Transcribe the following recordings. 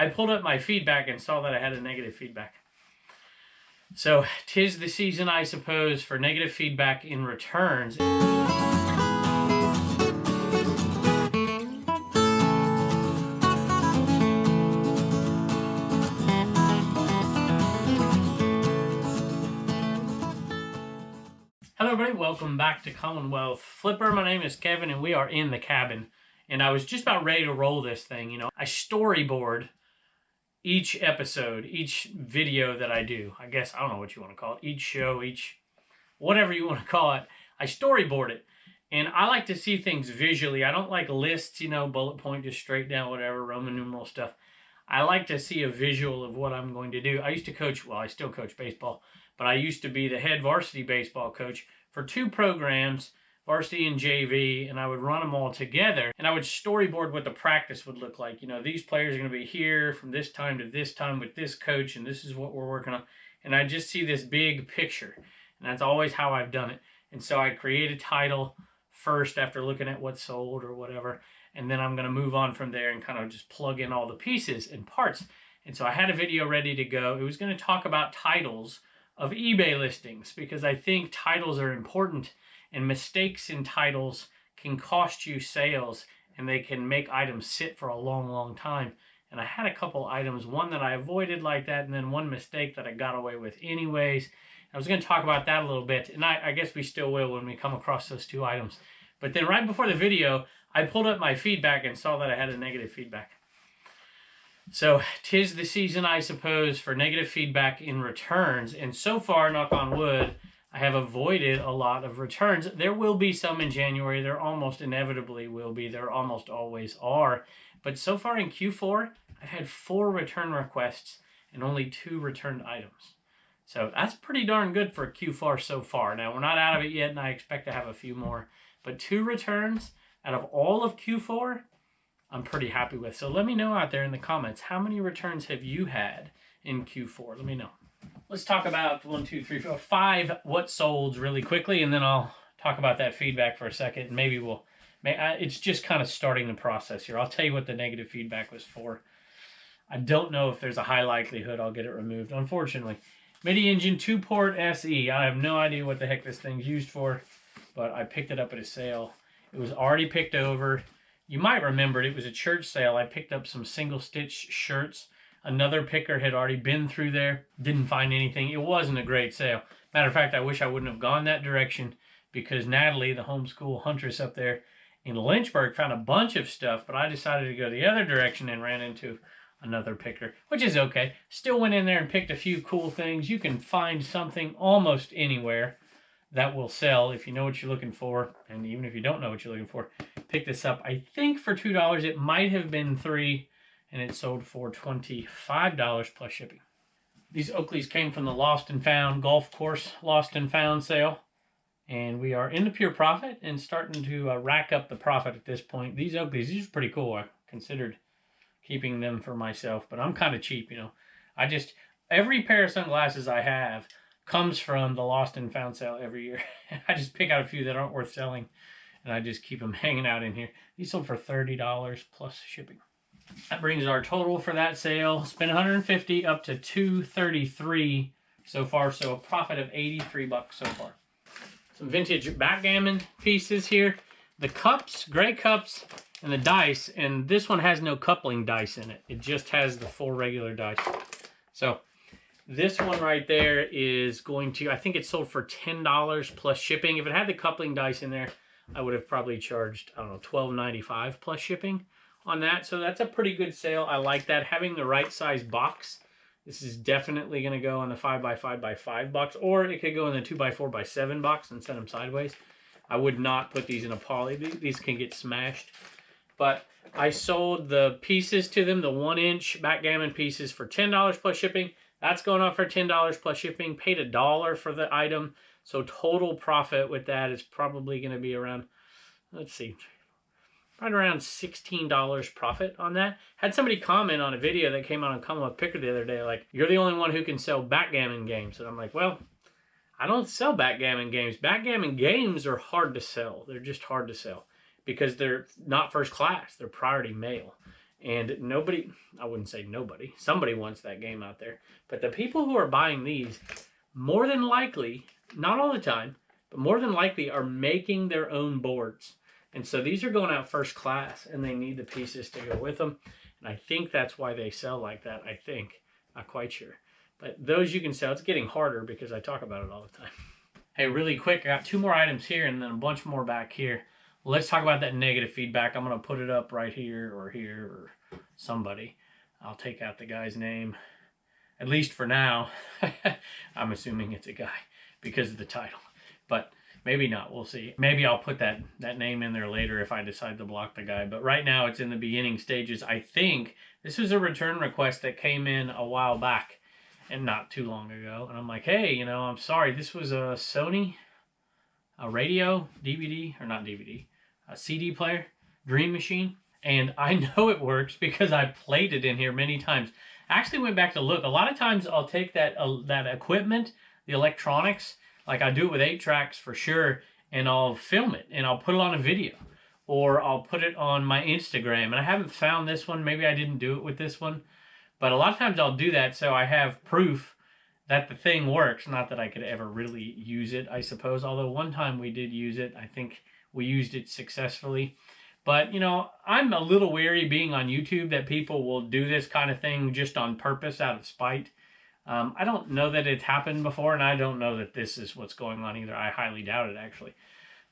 I pulled up my feedback and saw that I had a negative feedback. So, 'tis the season, I suppose, for negative feedback in returns. Hello everybody, welcome back to Commonwealth Flipper. My name is Kevin and we are in the cabin. And I was just about ready to roll this thing, I storyboard each episode, each video that I do. I guess, I don't know what you want to call it. Each show, whatever you want to call it. I storyboard it. And I like to see things visually. I don't like lists, bullet point, just straight down, whatever, Roman numeral stuff. I like to see a visual of what I'm going to do. I used to coach, well, I still coach baseball, but I used to be the head varsity baseball coach for 2 programs, varsity and JV, and I would run them all together, and I would storyboard what the practice would look like. These players are going to be here from this time to this time with this coach, and this is what we're working on. And I just see this big picture, and that's always how I've done it. And so I create a title first after looking at what's sold or whatever, and then I'm going to move on from there and kind of just plug in all the pieces and parts. And so I had a video ready to go. It was going to talk about titles of eBay listings because I think titles are important, and mistakes in titles can cost you sales, and they can make items sit for a long, long time. And I had a couple items, one that I avoided like that, and then one mistake that I got away with anyways. I was going to talk about that a little bit, and I guess we still will when we come across those 2 items. But then right before the video, I pulled up my feedback and saw that I had a negative feedback. So, 'tis the season, I suppose, for negative feedback in returns. And so far, knock on wood, I have avoided a lot of returns. There will be some in January. There almost inevitably will be. There almost always are. But so far in Q4, I've had 4 return requests and only 2 returned items. So that's pretty darn good for Q4 so far. Now, we're not out of it yet, and I expect to have a few more. But 2 returns out of all of Q4, I'm pretty happy with. So let me know out there in the comments, how many returns have you had in Q4? Let me know. Let's talk about 1, 2, 3, 4, 5 what sold really quickly, and then I'll talk about that feedback for a second. And maybe it's just kind of starting the process here. I'll tell you what the negative feedback was for. I don't know if there's a high likelihood I'll get it removed, unfortunately. MIDI engine 2-port SE. I have no idea what the heck this thing's used for, but I picked it up at a sale. It was already picked over. You might remember it was a church sale. I picked up some single stitch shirts. Another picker had already been through there. Didn't find anything. It wasn't a great sale. Matter of fact, I wish I wouldn't have gone that direction because Natalie, the homeschool huntress up there in Lynchburg, found a bunch of stuff, but I decided to go the other direction and ran into another picker, which is okay. Still went in there and picked a few cool things. You can find something almost anywhere that will sell if you know what you're looking for, and even if you don't know what you're looking for, pick this up. I think for $2. It might have been $3, and it sold for $25 plus shipping. These Oakleys came from the Lost and Found golf course Lost and Found sale, and we are in the pure profit and starting to rack up the profit at this point. These Oakleys, these are pretty cool. I considered keeping them for myself, but I'm kind of cheap, every pair of sunglasses I have comes from the Lost and Found sale every year. I just pick out a few that aren't worth selling, and I just keep them hanging out in here. These sold for $30 plus shipping. That brings our total for that sale. Spent $150 up to $233 so far, so a profit of $83 so far. Some vintage backgammon pieces here. The cups, gray cups, and the dice, and this one has no coupling dice in it. It just has the 4 regular dice. So this one right there is going to, I think it sold for $10 plus shipping. If it had the coupling dice in there, I would have probably charged, I don't know, $12.95 plus shipping on that. So that's a pretty good sale. I like that. Having the right size box. This is definitely going to go in the 5x5x5 box, or it could go in the 2x4x7 box and set them sideways. I would not put these in a poly. These can get smashed. But I sold the pieces to them, the 1-inch backgammon pieces, for $10 plus shipping. That's going up for $10 plus shipping. Paid $1 for the item. So total profit with that is probably going to be around, let's see, right around $16 profit on that. Had somebody comment on a video that came out on Commonwealth Picker the other day, like, you're the only one who can sell backgammon games. And I'm like, well, I don't sell backgammon games. Backgammon games are hard to sell. They're just hard to sell because they're not first class. They're priority mail. And nobody, I wouldn't say nobody, somebody wants that game out there. But the people who are buying these, more than likely, not all the time, but more than likely are making their own boards. And so these are going out first class, and they need the pieces to go with them. And I think that's why they sell like that, I think. Not quite sure. But those you can sell. It's getting harder because I talk about it all the time. Hey, really quick, I got 2 more items here and then a bunch more back here. Let's talk about that negative feedback. I'm going to put it up right here or somebody. I'll take out the guy's name, at least for now. I'm assuming it's a guy because of the title. But maybe not. We'll see. Maybe I'll put that name in there later if I decide to block the guy. But right now it's in the beginning stages. I think this was a return request that came in a while back and not too long ago. And I'm like, hey, you know, I'm sorry. This was a Sony, a radio, DVD, or not DVD, a CD player, Dream Machine. And I know it works because I played it in here many times. I actually went back to look. A lot of times I'll take that equipment, the electronics, like I do it with 8 tracks for sure, and I'll film it and I'll put it on a video or I'll put it on my Instagram. And I haven't found this one. Maybe I didn't do it with this one. But a lot of times I'll do that so I have proof that the thing works. Not that I could ever really use it, I suppose. Although one time we did use it. I think we used it successfully. But, you know, I'm a little weary being on YouTube that people will do this kind of thing just on purpose out of spite. I don't know that it's happened before, and I don't know that this is what's going on either. I highly doubt it, actually.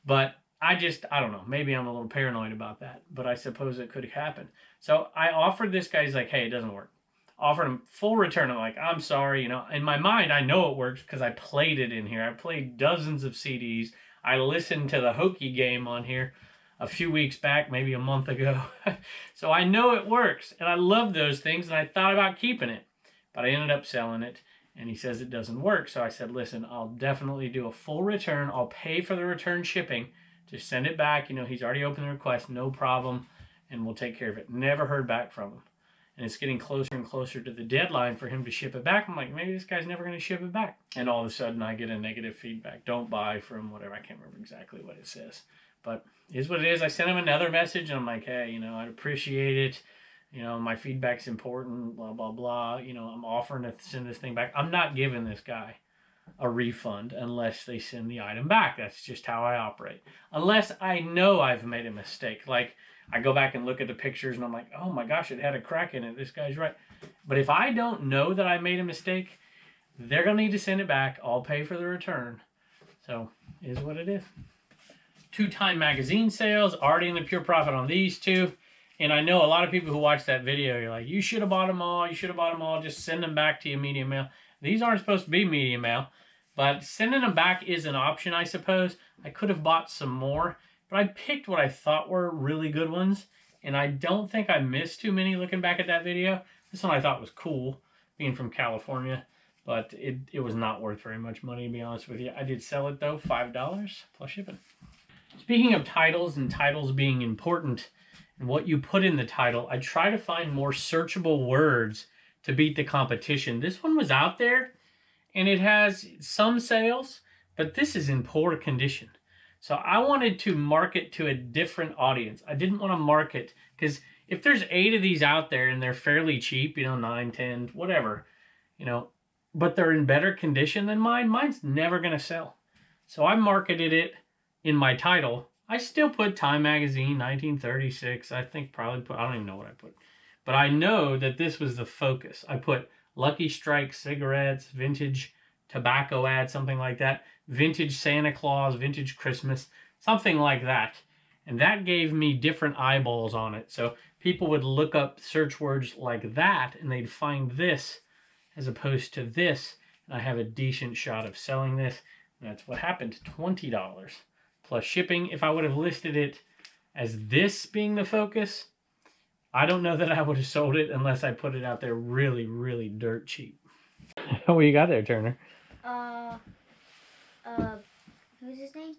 But I don't know. Maybe I'm a little paranoid about that, but I suppose it could happen. So I offered this guy, he's like, hey, it doesn't work. Offered him full return. I'm like, I'm sorry, you know. In my mind, I know it works because I played it in here. I played dozens of CDs. I listened to the Hokie game on here a few weeks back, maybe a month ago. So I know it works, and I love those things, and I thought about keeping it. But I ended up selling it, and he says it doesn't work. So I said, listen, I'll definitely do a full return. I'll pay for the return shipping. Just send it back. You know, he's already opened the request, no problem, and we'll take care of it. Never heard back from him. And it's getting closer and closer to the deadline for him to ship it back. I'm like, maybe this guy's never going to ship it back. And all of a sudden, I get a negative feedback. Don't buy from whatever. I can't remember exactly what it says. But it is what it is. I sent him another message, and I'm like, hey, you know, I'd appreciate it. You know, my feedback's important, blah, blah, blah. You know, I'm offering to send this thing back. I'm not giving this guy a refund unless they send the item back. That's just how I operate. Unless I know I've made a mistake. Like, I go back and look at the pictures and I'm like, oh my gosh, it had a crack in it. This guy's right. But if I don't know that I made a mistake, they're going to need to send it back. I'll pay for the return. So, it is what it is. 2 Time magazine sales. Already in the pure profit on these 2. And I know a lot of people who watch that video, you're like, you should have bought them all. You should have bought them all. Just send them back to your medium mail. These aren't supposed to be medium mail. But sending them back is an option, I suppose. I could have bought some more. But I picked what I thought were really good ones. And I don't think I missed too many looking back at that video. This one I thought was cool, being from California. But it was not worth very much money, to be honest with you. I did sell it, though, $5 plus shipping. Speaking of titles and titles being important, and what you put in the title, I try to find more searchable words to beat the competition. This one was out there, and it has some sales, but this is in poor condition. So I wanted to market to a different audience. I didn't want to market, because if there's 8 of these out there, and they're fairly cheap, you know, 9, 10, whatever, you know, but they're in better condition than mine, mine's never going to sell. So I marketed it in my title. I still put Time Magazine, 1936. I think probably put, I don't even know what I put. But I know that this was the focus. I put Lucky Strike cigarettes, vintage tobacco ad, something like that. Vintage Santa Claus, vintage Christmas, something like that. And that gave me different eyeballs on it. So people would look up search words like that, and they'd find this as opposed to this. And I have a decent shot of selling this. And that's what happened, $20. Plus shipping. If I would have listed it as this being the focus, I don't know that I would have sold it unless I put it out there really, really dirt cheap. What you got there, Turner? Who's his name?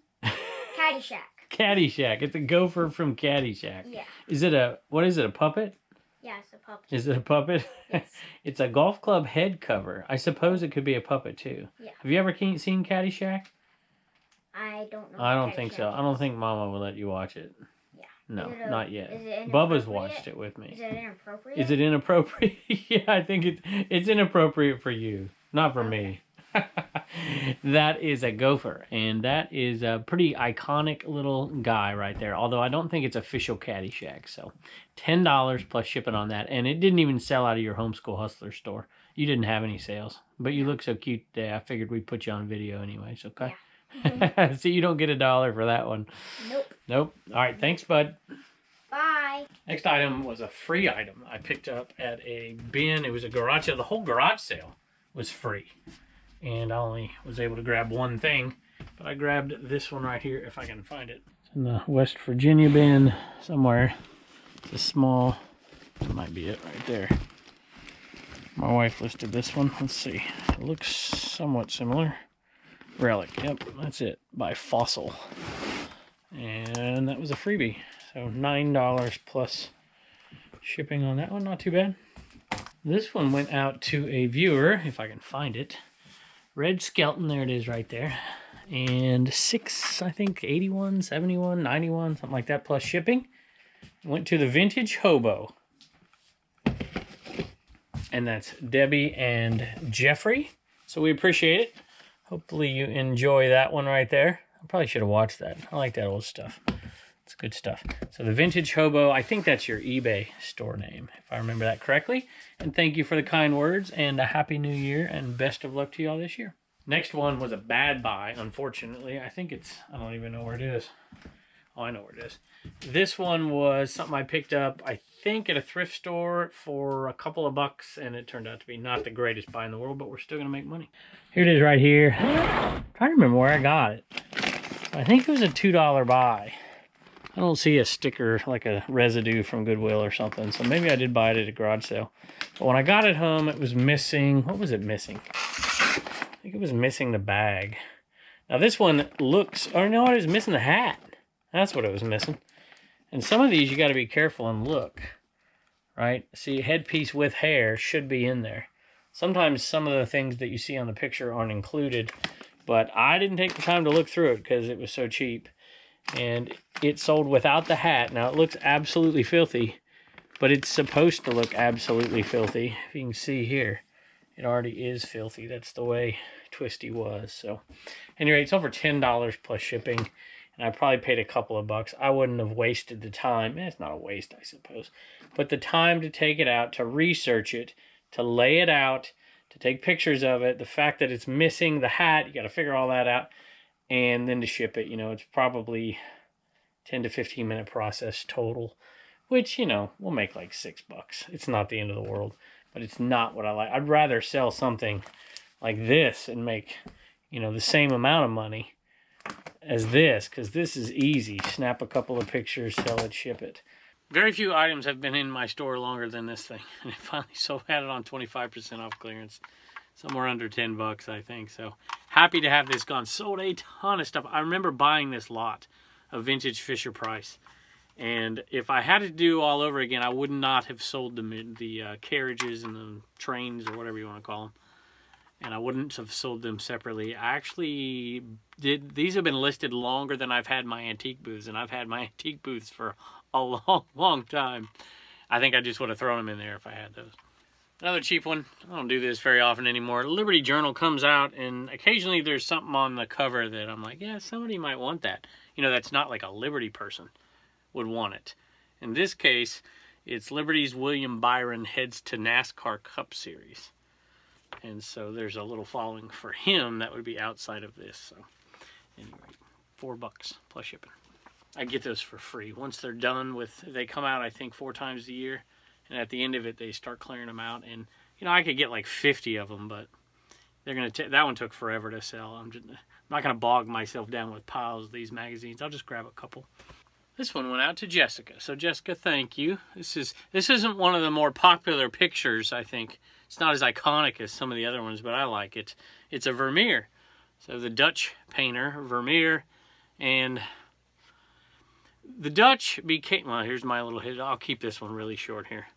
Caddyshack. Caddyshack. It's a gopher from Caddyshack. Yeah. Is it a, what is it, a puppet? Yeah, it's a puppet. Is it a puppet? Yes. It's a golf club head cover. I suppose it could be a puppet too. Yeah. Have you ever seen Caddyshack? I don't know. I don't think so. I don't think Mama will let you watch it. Yeah. No, Is it not yet. Is it Bubba's inappropriate? watched it with me. Is it inappropriate? Is it inappropriate? Yeah, I think it's inappropriate for you, not for me. That is a gopher, and that is a pretty iconic little guy right there. Although I don't think it's official Caddyshack. So $10 plus shipping on that, and it didn't even sell out of your homeschool hustler store. You didn't have any sales, but you look so cute today. I figured we'd put you on video anyways. Okay. Yeah. So you don't get $1 for that one. Nope. Nope. All right. Thanks, bud. Bye. Next item was a free item I picked up at a bin. It was a garage sale. The whole garage sale was free. And I only was able to grab one thing. But I grabbed this one right here, if I can find it. It's in the West Virginia bin somewhere. It's a small, that might be it right there. My wife listed this one. Let's see. It looks somewhat similar. Relic. Yep, that's it. By Fossil. And that was a freebie. So $9 plus shipping on that one. Not too bad. This one went out to a viewer, if I can find it. Red Skeleton, there it is right there. And 6, I think, 81, 71, 91, something like that, plus shipping. Went to the Vintage Hobo. And that's Debbie and Jeffrey. So we appreciate it. Hopefully you enjoy that one right there. I probably should have watched that. I like that old stuff. It's good stuff. So the Vintage Hobo, I think that's your eBay store name, if I remember that correctly. And thank you for the kind words, and a Happy New Year, and best of luck to you all this year. Next one was a bad buy, unfortunately. I think it's, I don't even know where it is. Oh, I know where it is. This one was something I picked up, I think, at a thrift store for a couple of bucks, and it turned out to be not the greatest buy in the world, but we're still going to make money. Here it is right here. I'm trying to remember where I got it. I think it was a $2 buy. I don't see a sticker, like a residue from Goodwill or something, so maybe I did buy it at a garage sale. But when I got it home, it was missing, what was it missing? I think it was missing the bag. Now this one looks, or no, it was missing the hat. That's what it was missing. And some of these you got to be careful and look, right? See, headpiece with hair should be in there. Sometimes some of the things that you see on the picture aren't included, but I didn't take the time to look through it because it was so cheap. And it sold without the hat. Now it looks absolutely filthy, but it's supposed to look absolutely filthy. If you can see here, it already is filthy. That's the way Twisty was. So anyway, it's over $10 plus shipping, and I probably paid a couple of bucks. I wouldn't have wasted the time. It's not a waste, I suppose, but the time to take it out, to research it, to lay it out, to take pictures of it, the fact that it's missing the hat, you got to figure all that out. And then to ship it, you know, it's probably 10 to 15 minute process total, which, you know, we'll make like $6. It's not the end of the world, but it's not what I like. I'd rather sell something like this and make, you know, the same amount of money as this, because this is easy. Snap a couple of pictures, sell it, ship it. Very few items have been in my store longer than this thing. And it finally had it on 25% off clearance. Somewhere under $10, I think. So happy to have this gone. Sold a ton of stuff. I remember buying this lot of vintage Fisher Price. And if I had to do all over again, I would not have sold the carriages and the trains, or whatever you want to call them. And I wouldn't have sold them separately. I actually did. These have been listed longer than I've had my antique booths. And I've had my antique booths for a long, long time. I think I just would have thrown them in there if I had those. Another cheap one. I don't do this very often anymore. Liberty Journal comes out, and occasionally there's something on the cover that I'm like, yeah, somebody might want that. You know, that's not like a Liberty person would want it. In this case, it's Liberty's William Byron Heads to NASCAR Cup Series. And so there's a little following for him that would be outside of this. So anyway, $4 plus shipping. I get those for free. Once they're done with, they come out, I think, 4 times a year. And at the end of it, they start clearing them out. And, you know, I could get like 50 of them, but they're going to that one took forever to sell. I'm not going to bog myself down with piles of these magazines. I'll just grab a couple. This one went out to Jessica. So, Jessica, thank you. This isn't one of the more popular pictures, I think. It's not as iconic as some of the other ones, but I like it. It's a Vermeer. So, the Dutch painter, Vermeer, and the Dutch became, well, here's my little hit. I'll keep this one really short here.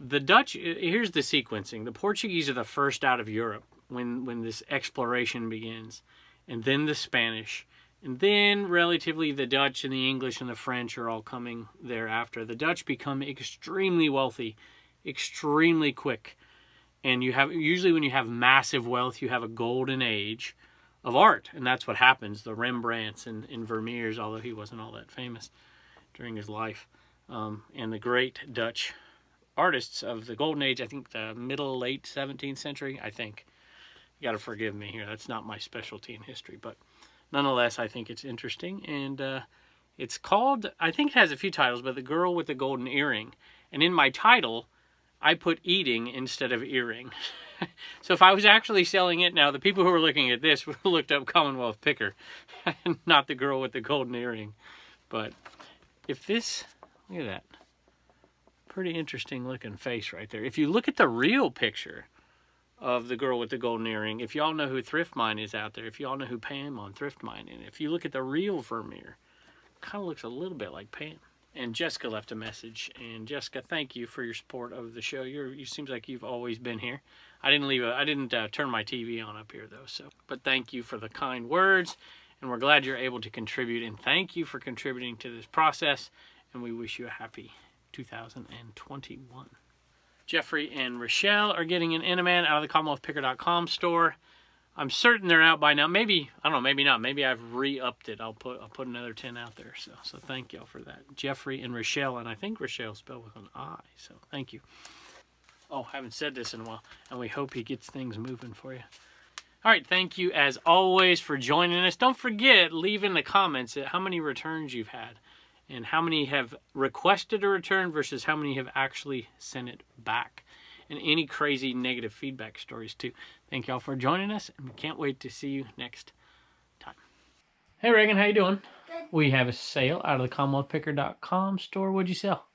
The Dutch, here's the sequencing. The Portuguese are the first out of Europe when this exploration begins. And then the Spanish, And then, relatively, the Dutch and the English and the French are all coming thereafter. The Dutch become extremely wealthy, extremely quick. And you have, usually when you have massive wealth, you have a golden age of art. And that's what happens. The Rembrandts and Vermeers, although he wasn't all that famous during his life. And the great Dutch artists of the golden age, I think the middle, late 17th century, I think. You got to forgive me here. That's not my specialty in history, but nonetheless, I think it's interesting. And it's called, I think it has a few titles, but The Girl with the Golden Earring. And in my title, I put eating instead of earring. So if I was actually selling it now, the people who are looking at this would have looked up Commonwealth Picker, not The Girl with the Golden Earring. But if this, look at that. Pretty interesting looking face right there. If you look at the real picture of the girl with the golden earring, if y'all know who Thrift Mine is out there, if y'all know who Pam on Thrift Mine, and if you look at the real Vermeer, kind of looks a little bit like Pam. And Jessica left a message, and Jessica, thank you for your support of the show. You seems like you've always been here. I didn't turn my TV on up here though, so. But thank you for the kind words, and we're glad you're able to contribute, and thank you for contributing to this process, and we wish you a happy 2021. Jeffrey and Rochelle are getting an Enaman out of the CommonwealthPicker.com store. I'm certain they're out by now. Maybe, I don't know, maybe not. Maybe I've re-upped it. I'll put another 10 out there. So thank y'all for that. Jeffrey and Rochelle, and I think Rochelle spelled with an I, so thank you. Oh, I haven't said this in a while, and we hope he gets things moving for you. All right, thank you as always for joining us. Don't forget, leave in the comments how many returns you've had, and how many have requested a return versus how many have actually sent it back. And any crazy negative feedback stories too. Thank y'all for joining us, and we can't wait to see you next time. Hey Reagan, how you doing? Good. We have a sale out of the CommonwealthPicker.com store. What'd you sell?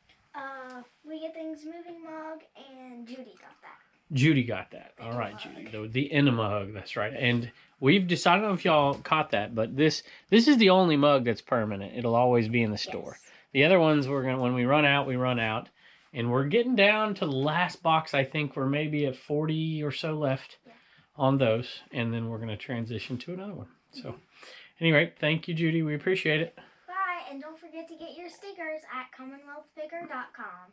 We Get Things Moving mug, and Judy got that. Judy got that. All right, Judy. The enema hug, that's right. And we've decided, I don't know if y'all caught that, but this is the only mug that's permanent. It'll always be in the store. Yes. The other ones, when we run out, we run out. And we're getting down to the last box. I think we're maybe at 40 or so left on those. And then we're going to transition to another one. So, anyway, thank you, Judy. We appreciate it. Bye. And don't forget to get your stickers at CommonwealthPicker.com.